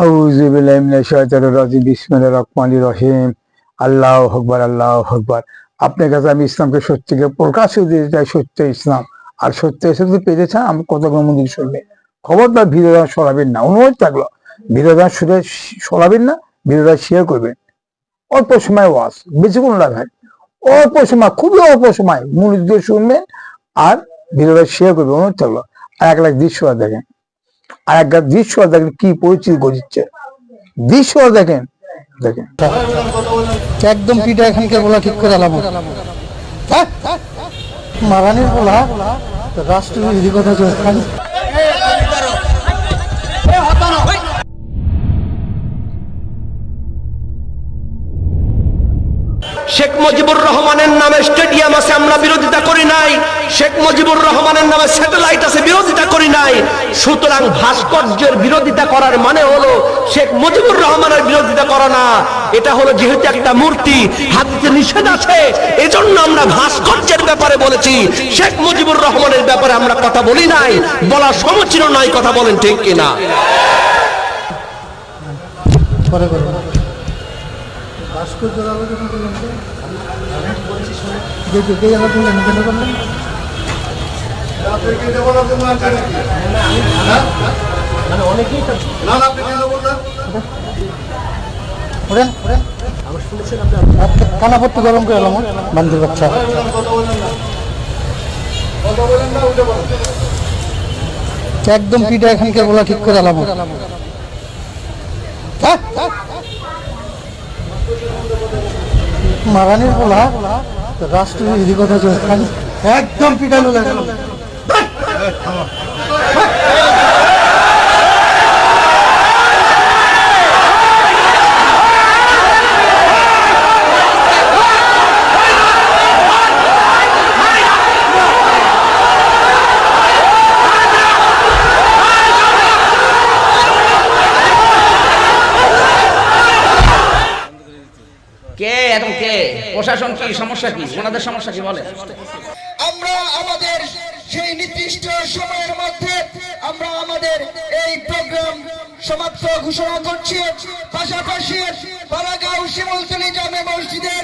আউযু বিল্লাহি মিনাশ শাইতানির রাজিম বিসমিল্লাহির রহমানির রহিম। আল্লাহু আকবার, আল্লাহু আকবার। আপনার কাছে আমি ইসলামকে সত্যিকে প্রকাশ দিতে চাই, সত্য ইসলাম। আর সত্য ইসলাম যদি পেতে চান আমি কতগুলো মন্দির শুনবে, খবরদার ভিডিওটা সরাবেন না, অনুরোধ থাকলো ভিডিওটা শুধু সরাবেন না, ভিডিওটা শেয়ার করবেন। অল্প সময় ওয়াজ, বেশিক্ষণ লাগায়, অল্প সময়, খুবই অল্প সময় মনোযোগ দিয়ে শুনবেন আর ভিডিওটা শেয়ার করবেন, অনুরোধ থাকলো। আর এক লাখ দৃশ্য দেখেন, আর একটা দৃশ্য দেখেন কি পরিস্থিতি গড়িচ্ছে, দৃশ্য দেখেন দেখেন একদম পিঠা এখানকে বলা ঠিক করে আলাম মারানির বলা রাষ্ট্রবিরোধী কথা চলছে। শেখ মুজিবুর রহমানের নামে স্টেডিয়াম আছে, আমরা বিরোধিতা করি নাই। শেখ মুজিবুর রহমানের নামে স্যাটেলাইট আছে, বিরোধিতা করি নাই। সুতরাং ভাস্কর্যের বিরোধিতা করার মানে হলো শেখ মুজিবুর রহমানের বিরোধিতা করা না। এটা হলো যেহেতু একটা মূর্তি, হাদিসে নিষেধ আছে, এজন্য আমরা ভাস্কর্যের ব্যাপারে বলেছি। শেখ মুজিবুর রহমানের ব্যাপারে আমরা কথা বলি নাই, বলা সমীচীন নয়। কথা বলেন ঠিক কিনা? ভাস্কর্যের আলোচনা করলাম তো আলোচনা কেন করলেন? কানাপট্টি গরম করে এলাম বান্ধব বাচ্চা। একদম পিঠা এখানকে বলা ঠিক করে এলাম মারানির বলা রাষ্ট্রবিরোধী কথা চলছে। একদম পিটানো লাগে কে এবং কে প্রশাসন, কি সমস্যা, কি ওনাদের সমস্যা কি বলে? আমরা আমাদের সেই নির্দিষ্ট সময়ের মধ্যে আমরা আমাদের এই প্রোগ্রাম সমাপ্ত ঘোষণা করছি। পাশাপাশি পাড়াগাঁও শিমুলতলী জামে মসজিদের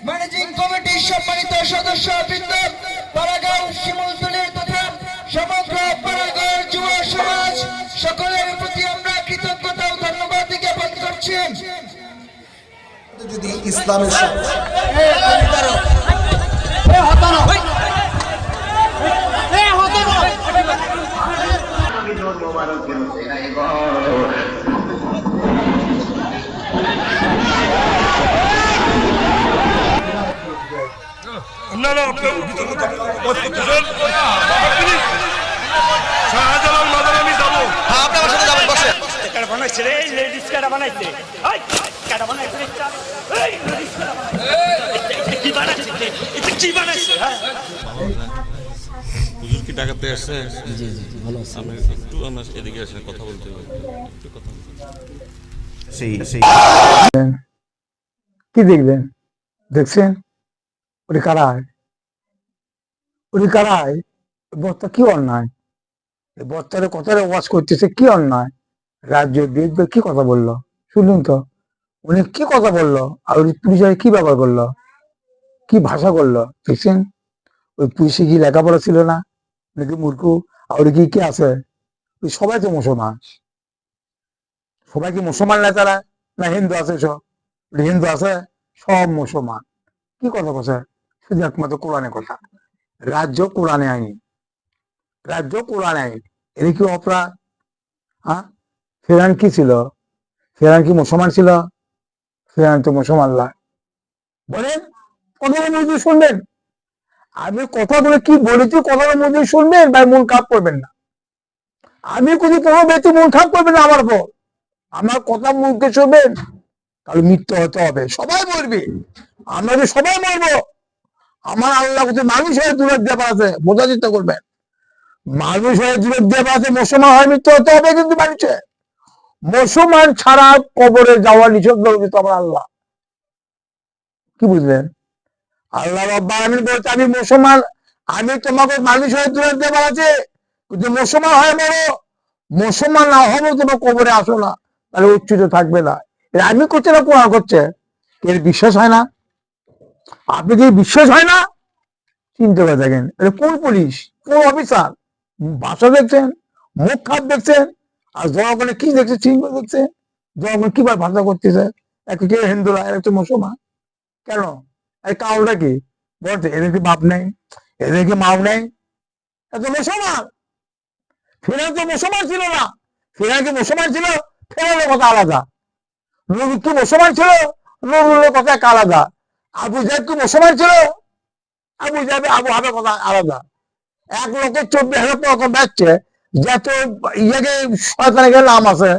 ম্যানেজিং কমিটির সম্মানিত সদস্যবৃন্দ, পাড়াগাঁও শিমুলতলীর তথা সমগ্র পাড়াগাঁওয়ের যুব সমাজ সকলের প্রতি আমরা কৃতজ্ঞতা ও ধন্যবাদ জ্ঞাপন করছি। যদি ইসলামের শাহজালাল মাদার আমি যাবো। আপনি আমার সাথে যাবেন, বসে। বানাইছে রে, লেডিস কাটা বানাইছে। কাটা বানাইছে, কি বানাইছে, কি বানাইছে? হুজুর কি ঢাকাতে আসছে? জি জি ভালো আছে। আমি একটু আমার এদিকে আসেন, কথা বলতে হবে, একটু কথা বলতে। কি দেখলেন, দেখছেন ওটি কারায়, ওটি কারায়, বর্তা কি অন্যায়, বর্তারে কথাটা ওয়াজ করতেছে কি অন্যায়, রাজ্য বিরুদ্ধে কি কথা বললো শুনলেন তো, উনি কি কথা বললো, আর ওই পুলিশের কি ব্যবহার করলো, কি ভাষা করলো দেখছেন। ওই পুলিশে কি লেখাপড়া ছিল না নাকি মূর্খ, আর কি কি আছে, ওই সবাই তো মুসলমান, সবাই কি মুসলমান না তারা, না হিন্দু আছে, সব হিন্দু আছে, সব মুসলমান। কি কথা বলছে, শুধু একমাত্র কোরআনে কথা, রাজ্য কোরআনে আইন, রাজ্য কোরআনে আইন, এর কি অপরাধ? হ্যাঁ, ফেরান কি ছিল, ফেরান কি মুসলমান ছিল? ফেরান তো মুসলমান না। বলেন কথার মধ্যে শুনবেন, আমি কথা বলে কি বলেছি কথার মধ্যে শুনবেন ভাই, মন খারাপ করবেন না। আমি কোনো ব্যক্তি মন খারাপ করবেন না আমার পর, আমার কথা মুখে শুনবেন, তাহলে মৃত্যু হতে হবে, সবাই মরবে, আমরা যে সবাই মরবো। আমার আল্লাহ মানুষ হয়ে দূরের দেবা আছে, বোঝার চেষ্টা করবেন, মানুষ হয়ে দূরের দেবা আছে, মুসলমান হয় মৃত্যু হতে হবে। কিন্তু মানুষের মুসলমান ছাড়া কবরে যাওয়া নিষেধ বলছে আমার আল্লাহ, কি বুঝলেন? আল্লাহ রাব্বুল আলামিন বলছে আমি মুসলমান, আমি তোমাকে মানুষ হয়ে দূরে দেওয়া আছে, কিন্তু মুসলমান হয়ে মরো, মুসলমান না হবে তোমার কবরে আসো না, তাহলে উচ্চিত থাকবে না। এর আমি করছে না, কোরআন করছে, এর বিশ্বাস হয় না? আপনি কি বিশ্বাস হয় না? চিন্তা করে দেখেন, এটা কোন পুলিশ, কোন অফিসার? ভাষা দেখছেন, মুখ খাপ দেখছেন, আর জনগণে কি দেখছে, চিহ্ন দেখছে, জনগণ কিভাবে ভাষা করতেছে, একটা কেউ হিন্দুরা, একটা মুসলমান। কেন? এই কারণটা কি বলতে? এদের কি বাপ নেই, এদের কি মাও নেই? এত মুসলমান। ফেরান তো মুসলমান ছিল না। ফেরান কি মুসলমান ছিল? ফেরানের কথা আলাদা। নবী কি মুসলমান ছিল? নবীর কথা এক আলাদা। আবু জাহেল কি মুসলমান ছিল? আবু জাহেল আবু হাবের কথা আলাদা। 1,24,000 রকম যাচ্ছে, যত ইয়াকে শয়তানের নাম আছে,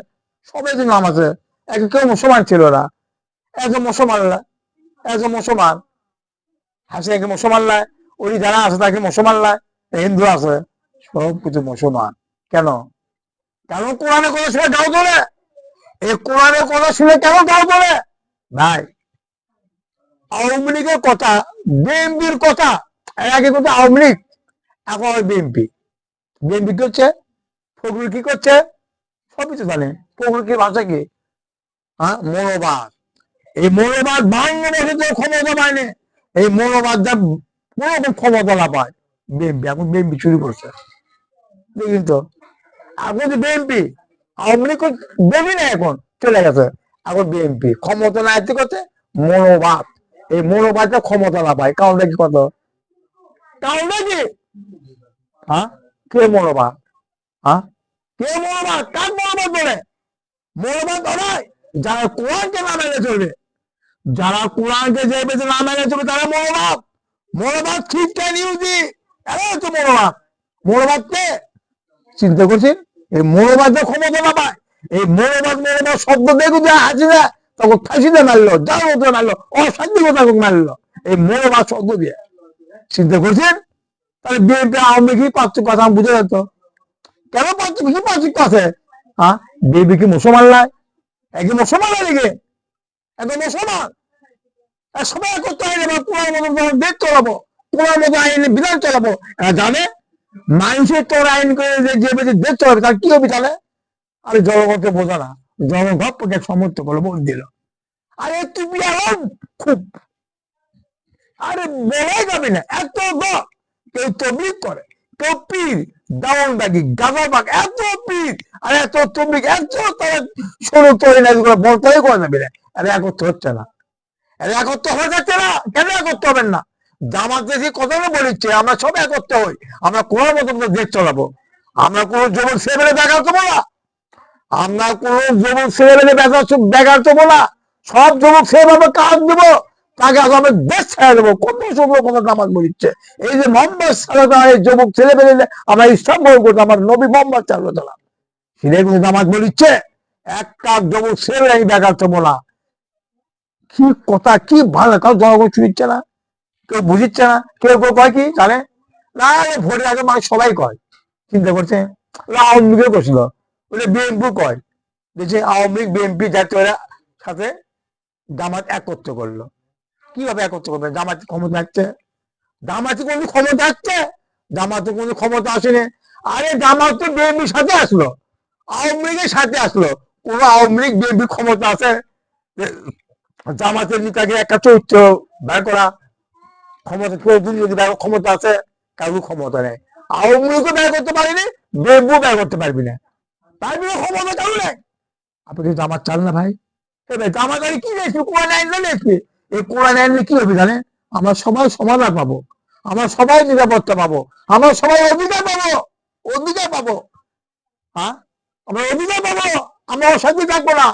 সবাই নাম আছে, কেউ মুসলমান ছিল না। একজন মুসলমান, একজন মুসলমান হাসিনাকে মুসলমান নয়, ওই যারা আছে তাকে মুসলমান নয়, হিন্দু আছে, সব কিছু মুসলমান। কেন? কেন কোরআনের কথা শুনে গাও তোলে? এই কোরআনের কথা শুনে কেন গাও তোলে ভাই? আওয়ামী লীগের কথা, বিএনপির কথা, এর আগে কিন্তু আওয়ামী লীগ, এখন বিএনপি। বিএনপি কি হচ্ছে? ফখরুল কি করছে? সবই তো জানে। ফখরুল কি ভাষা কি? হ্যাঁ, মনোবাদ। এই মনোবাদ বাংলাদেশে ক্ষমতা পায়নি। এই মনোবাদ যা কোন ক্ষমতা না পায় বিএনপি, এখন বিএনপি চুরি করছে, দেখুন তো। এখন তো বিএনপি, আওয়ামী লীগ দেবি না, এখন চলে গেছে, এখন বিএনপি ক্ষমতা না আয়ত্ত করছে। মনোবাদ, এই মনোবাদটা ক্ষমতা না পায়, কারণটা কি? কত কারণটা কি? হ্যাঁ, কে মনোবাদ? হ্যাঁ, কে মনোবাদ? কার মনোবাদ বলে? মনোবাদ নয়, যারা কোরআনকে না মেনে চলবে, যারা কোরআনকে যে বেঁচে না মেনে চলবে, তারা মনোবাদ। মনোবাদ খ্রিস্টান, ইহুদি, এরা হচ্ছে মনোবাদ। মনোবাদ কে? চিন্তা করছেন? এই মনোবাদ ক্ষমতা না পায়, এই মনোবাদ শব্দ দেখুন যে হাসিনা তখন ফাঁসিতে মারলো, যার মতো মারলো, অশান্তি কথা মারলো, এই মনোবাদ শব্দ দিয়ে। চিন্তা করছেন? তাহলে বিএনপি আওয়ামী লীগ পার্থক্য কথা বুঝে যেত। কেন পার্থক্য? কি পার্থক্য আছে? হ্যাঁ, বিএনপি কি মুসলমান নয়? একই মুসলমান লেগে একদম মুসলমান। সবাই করতে হয় না, কোরআন মতো দেশ চালাবো, কোরআন মতো আইনে বিধান চালাবো। জানে মানুষের তোর আইন করে যে দেশ চালাবে, তার কি হবে তাহলে? আরে জনগণকে বোঝা না, জনগণকে সমর্থ করলো, ভোট দিল। আরে তুমি আরাম খুব, আরে বলাই যাবে না, এত কেউ তবলিগ করে, কেউ পীর, দাওয়ানবাগি, গাজাবাগ, এত পীর আর এত তবলিগ, এত তারা ষোলো তৈরি না, বলতেই করা যাবে না। আরে একত্র হচ্ছে না, আরে একত্র হয়ে যাচ্ছে না। কেন একত্র হবেন না? জামাত দেখি কথা বলিচ্ছে, আমরা সব একত্র হই, আমরা কোন মতো দেশ চালাবো। আমরা কোন যুবক ছেলে বেকার করবো না, আমরা কোন যুবক ছেলে বেকার করবো না। সব যুবক সেভাবে কাজ দেবো, তাকে আমরা দেশ ছেড়ে দেবো। কত সুন্দর কথা জামাত বলিচ্ছে। এই যে মোহাম্মদ সাল্লাল্লাহু আলাইহি যুবক ছেলে পেলে আমরা ইসলাম গ্রহণ করতাম, আমার নবী মোহাম্মদ সাল্লাল্লাহু আলাইহি ওয়াসাল্লাম, সেটাই কিন্তু জামাত বলিচ্ছে একটা যুবক ছেলে বেকার করবো না। কি কথা, কি ভালো, কারণ জনগণ শুনিচ্ছে না, কেউ বুঝিচ্ছে না। কেউ কেউ কয় কি জানে না, ভোটের আগে মানুষ সবাই কয়। চিন্তা করছে, আওয়ামী লীগের করছিল, বলে বিএনপি কয়, দেখছে আওয়ামী লীগ বিএনপি জাতীয় সাথে জামাত একত্র করলো। কিভাবে একত্র করবে? জামাত ক্ষমতা আসছে, জামাতে কোন ক্ষমতা আসছে? জামাতে কোন ক্ষমতা আসেনি। আরে জামাত তো বিএনপির সাথে আসলো, আওয়ামী লীগের সাথে আসলো। কোন আওয়ামী লীগ বিএনপির ক্ষমতা আছে? জামাতের নেতাকে একটা চরিত্র বের করা ক্ষমতা, ক্ষমতা আছে? কারোর ক্ষমতা নেই। আওয়ামী লীগও ব্যয় করতে পারিনি, বিএনপিও ব্যয় করতে পারবি না, তার বিরুদ্ধে ক্ষমতা কারো নেই। আপনি কি জামাত চান না ভাই? জামাত আরে কি দেখবি? কোরআন আইন দেখবি। এই কোরআন আইনলে কি হবে জানেন? আমরা সবাই সমাধান পাবো, আমরা সবাই নিরাপত্তা পাবো, আমরা সবাই অধিকার পাবো, অধিকার পাবো। হ্যাঁ, আমরা অধিকার পাবো, আমরা অশান্তি থাকবো না,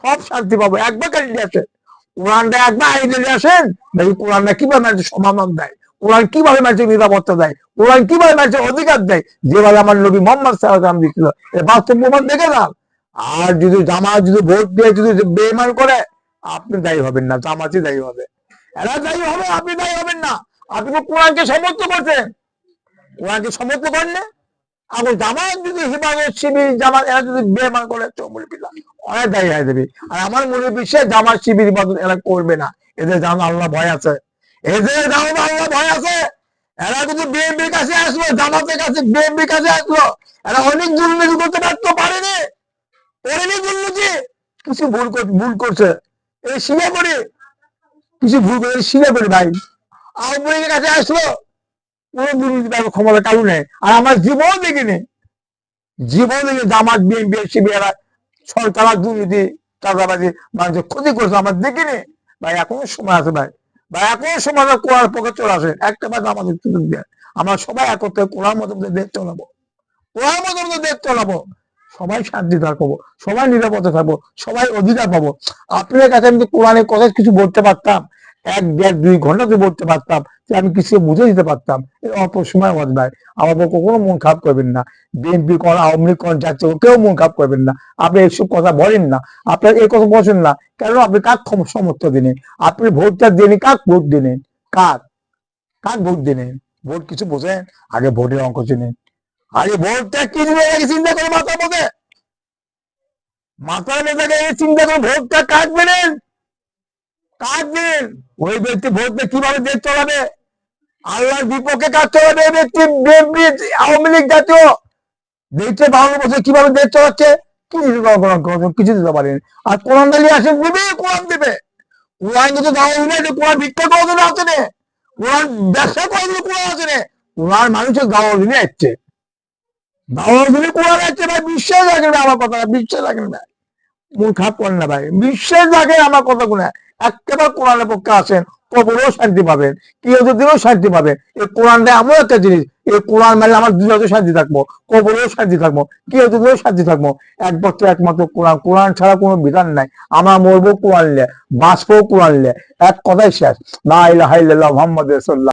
সব শান্তি পাবো। একবার কালি আছে কোরআনটা, একবার আইনে আসেন দেখি কোরআনটা কিভাবে মানুষের সমাধান দেয়, কোরআন কিভাবে মানুষের নিরাপত্তা দেয়, কোরআন কিভাবে মানুষের অধিকার দেয়, যেভাবে আমার নবী মোহাম্মদ সাল্লাল্লাহু আলাইহি ওয়াসাল্লাম দিচ্ছিল। এর বাস্তব প্রমাণ দেখে যান। আর যদি জামাত যদি ভোট দিয়ে যদি বেঈমান করে, আপনি দায়ী হবেন না, জামাতই দায়ী হবে। এরা দায়ী হবে, আপনি দায়ী হবেন না। আপনি তো কোরআনকে সমর্থন করছেন, কোরআনকে সমর্থন করেন না। এখন জামাত যদি হিফাজত শিবির, জামাত এরা যদি বেঈমান করে, অনেক দায়ী হয়ে যাবে। আর আমার মনে বিশ্বাস জামাত শিবির ইবাদত এরা করবে না। এদের জানো আল্লাহ ভয় আছে, এদের জানো আল্লাহ ভয় আছে। এরা কিন্তু বিএনপির কাছে আসলো, জামাতের কাছে, বিএনপির কাছে আসলো, এরা অনেক দুর্নীতি করতে পারত, কিছু ভুল করছে এই স্বীকার করি, কিছু ভুল করে স্বীকার করি ভাই। আওয়ামী লীগের কাছে আসলো কোনো দুর্নীতি ক্ষমতা কারণ নেই। আর আমার জীবন দেখিনি, জীবন দেখে জামাত বিএনপি শিবিরা সরকার দুর্নীতি চাঁদাবাজি মানুষের ক্ষতি করছে আমার দেখিনি ভাই। এখনো সময় আছে ভাই, ভাই এখনো সময় কোরআন পক্ষে চলে আসে একটা বাদ আমাদের সুযোগ দেয়। আমরা সবাই একত্রে কোরআন মতো দেশ চালাবো, কোরআন মতো দেশ চালাবো, সবাই শান্তি থাকবো, সবাই নিরাপদে থাকবো, সবাই অধিকার পাবো। আপনার কাছে আমি কোরআনের কথা কিছু বলতে পারতাম, 1-1.5-2 ঘন্টাতে বলতে পারতাম, যে আমি কিছু বুঝে দিতে পারতাম। অল্প সময় বাদ ভাই, আমার কখনো মন খারাপ করবেন না। বিএনপি কোন আওয়ামী লীগ কোন জাতীয় কেউ মন খারাপ করবেন না। আপনি এইসব কথা বলেন না, আপনার এই কথা বলছেন না কেন? আপনি কাক সমর্থন দিলেন? আপনি ভোটটা দিলেন কাক? ভোট দিলেন কাক? কাক ভোট দিলেন? ভোট কিছু বোঝেন? আগে ভোটের অঙ্ক চিনেন, আগে ভোটটা কি দিলেন আগে চিন্তা করে মাথার মধ্যে, মাথার মধ্যে চিন্তা করে ভোটটা কাক দেবেন, কাক দিন। ওই ব্যক্তি ভোট দিয়ে কিভাবে দেশ চলাবে? আল্লাহর বিপক্ষে কাজ চলাবে এই ব্যক্তি বিএনপি আওয়ামী লীগ জাতীয় দেখছে 52 বছর কিভাবে দেশ চালাচ্ছে, কিছু দিতে পারেন। আর কোরআন দালি আসে দিবে, কোরআন দেবে। কোরআন কিন্তু দেওয়া না, কোরআন ভিক্ষা করার জন্য আসে না, কোরআন ব্যবসা করার জন্য কোরআন আসে না। কোরআন মানুষের দাওয়ার দিনে আসছে, দাওয়ার দিনে কোরআন আসছে ভাই। বিশ্বাস রাখেন না আমার কথা, বিশ্বাস রাখেন না, মন খারাপ করেন না ভাই, বিশ্বাস রাখেন আমার কথা গুলো। একেবারে কোরআনের পক্ষে আসেন, কবরেও শান্তি পাবেন, কিয়ামতেও শান্তি পাবেন। এই কোরআনটা এমন একটা জিনিস, এই কোরআন মানে আমার দুনিয়াতেও শান্তি থাকবো, কবরেও শান্তি থাকবো, কিয়ামতেও শান্তি থাকবো। একমাত্র কোরআন, কোরআন ছাড়া কোনো বিধান নাই। আমরা মরবো কোরআন নিয়ে, বাঁচবো কোরআন নিয়ে, এক কথাই শেষ, লা ইলাহা ইল্লাল্লাহ মুহাম্মাদুর রাসূলুল্লাহ।